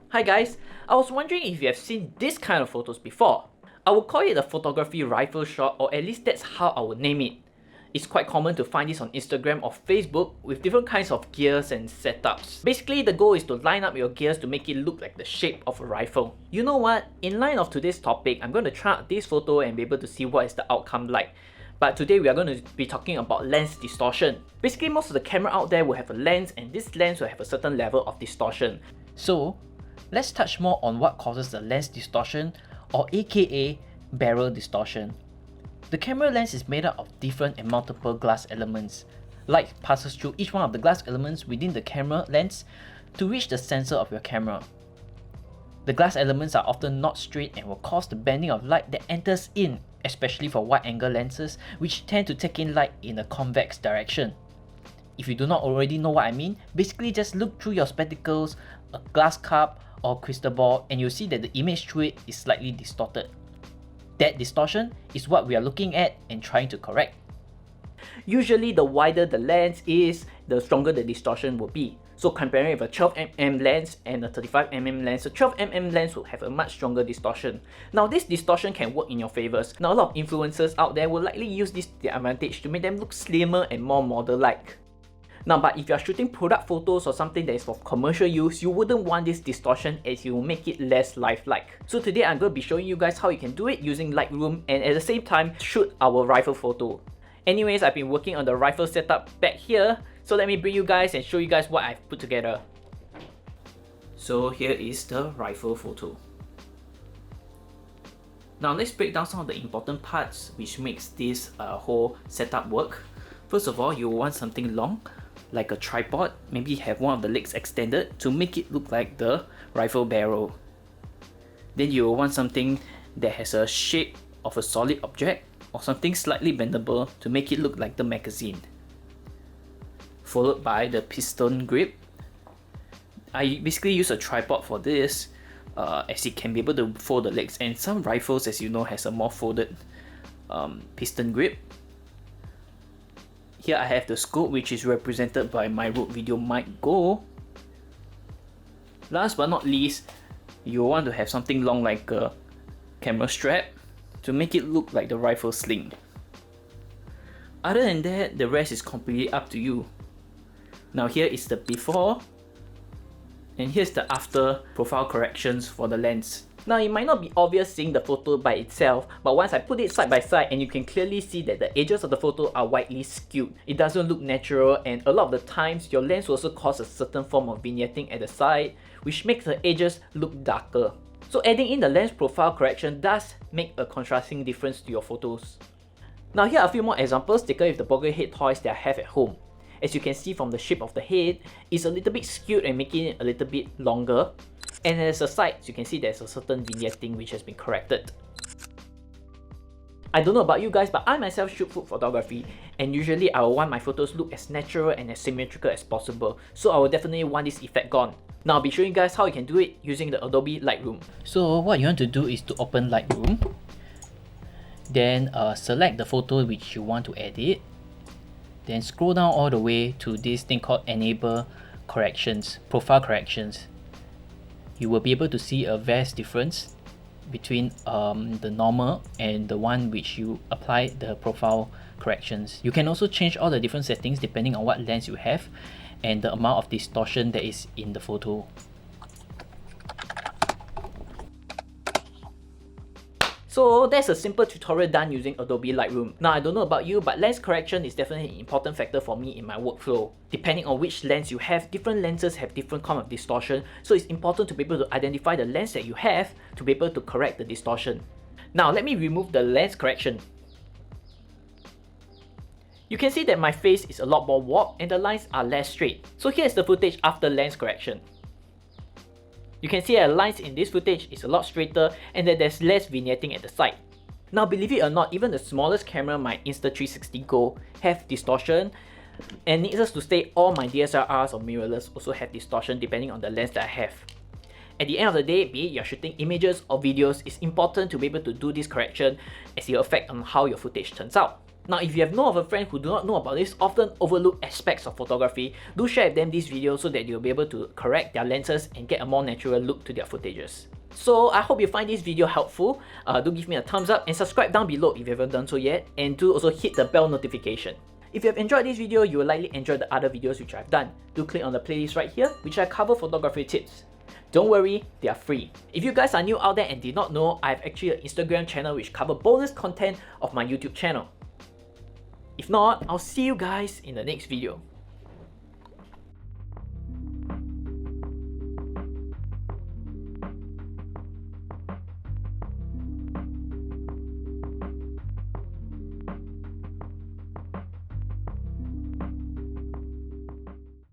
Hi guys, I was wondering if you have seen this kind of photos before. I would call it a photography rifle shot, or at least that's how I would name it. It's quite common to find this on Instagram or Facebook with different kinds of gears and setups. Basically, the goal is to line up your gears to make it look like the shape of a rifle. You know what? In line of today's topic, I'm going to try out this photo and be able to see what is the outcome like. But today we are going to be talking about lens distortion. Basically, most of the camera out there will have a lens, and this lens will have a certain level of distortion. So, let's touch more on what causes the lens distortion, or aka barrel distortion. The camera lens is made up of different and multiple glass elements. Light passes through each one of the glass elements within the camera lens to reach the sensor of your camera. The glass elements are often not straight and will cause the bending of light that enters in, especially for wide angle lenses, which tend to take in light in a convex direction. If you do not already know what I mean, basically just look through your spectacles, a glass cup, or crystal ball, and you'll see that the image through it is slightly distorted. That distortion is what we are looking at and trying to correct. Usually the wider the lens is, the stronger the distortion will be. So comparing with a 12mm lens and a 35mm lens, a 12mm lens will have a much stronger distortion. Now this distortion can work in your favors. Now a lot of influencers out there will likely use this to their advantage to make them look slimmer and more model-like. Now, but if you are shooting product photos or something that is for commercial use, you wouldn't want this distortion, as it will make it less lifelike. So today I'm going to be showing you guys how you can do it using Lightroom and at the same time shoot our rifle photo. Anyways, I've been working on the rifle setup back here, so let me bring you guys and show you guys what I've put together. So here is the rifle photo. Now let's break down some of the important parts which makes this whole setup work. First of all, you want something long, like a tripod. Maybe have one of the legs extended to make it look like the rifle barrel. Then you will want something that has a shape of a solid object or something slightly bendable to make it look like the magazine. Followed by the piston grip. I basically use a tripod for this as it can be able to fold the legs, and some rifles, as you know, has a more folded piston grip. Here I have the scope, which is represented by my Rode Video Mic Go. Last but not least, you want to have something long like a camera strap to make it look like the rifle sling. Other than that, the rest is completely up to you. Now here is the before, and here's the after profile corrections for the lens. Now it might not be obvious seeing the photo by itself, but once I put it side by side, and you can clearly see that the edges of the photo are widely skewed. It doesn't look natural, and a lot of the times your lens will also cause a certain form of vignetting at the side, which makes the edges look darker. So adding in the lens profile correction does make a contrasting difference to your photos. Now here are a few more examples taken with the boggle head toys that I have at home. As you can see from the shape of the head, it's a little bit skewed and making it a little bit longer. And as a side, you can see there's a certain vignetting which has been corrected. I don't know about you guys, but I myself shoot food photography, and usually I will want my photos look as natural and as symmetrical as possible, so I will definitely want this effect gone. Now I'll be showing you guys how you can do it using the Adobe Lightroom. So what you want to do is to open Lightroom, then select the photo which you want to edit, then scroll down all the way to this thing called Enable Corrections, Profile Corrections. You will be able to see a vast difference between the normal and the one which you apply the profile corrections. You can also change all the different settings depending on what lens you have and the amount of distortion that is in the photo. So that's a simple tutorial done using Adobe Lightroom. Now I don't know about you, but lens correction is definitely an important factor for me in my workflow. Depending on which lens you have, different lenses have different kind of distortion, so it's important to be able to identify the lens that you have to be able to correct the distortion. Now let me remove the lens correction. You can see that my face is a lot more warped and the lines are less straight. So here's the footage after lens correction. You can see that the lines in this footage is a lot straighter and that there's less vignetting at the side. Now believe it or not, even the smallest camera, my Insta360 Go, have distortion, and needless to say, all my DSLRs or mirrorless also have distortion depending on the lens that I have. At the end of the day, be it you're shooting images or videos, it's important to be able to do this correction as it will affect on how your footage turns out. Now, if you have no other friends who do not know about this often overlooked aspects of photography, do share with them this video so that you'll be able to correct their lenses and get a more natural look to their footages. So I hope you find this video helpful. Do give me a thumbs up and subscribe down below if you haven't done so yet, and do also hit the bell notification. If you have enjoyed this video, you will likely enjoy the other videos which I've done. Do click on the playlist right here, which I cover photography tips. Don't worry, they are free. If you guys are new out there and did not know, I have actually an Instagram channel which covers bonus content of my YouTube channel. If not, I'll see you guys in the next video.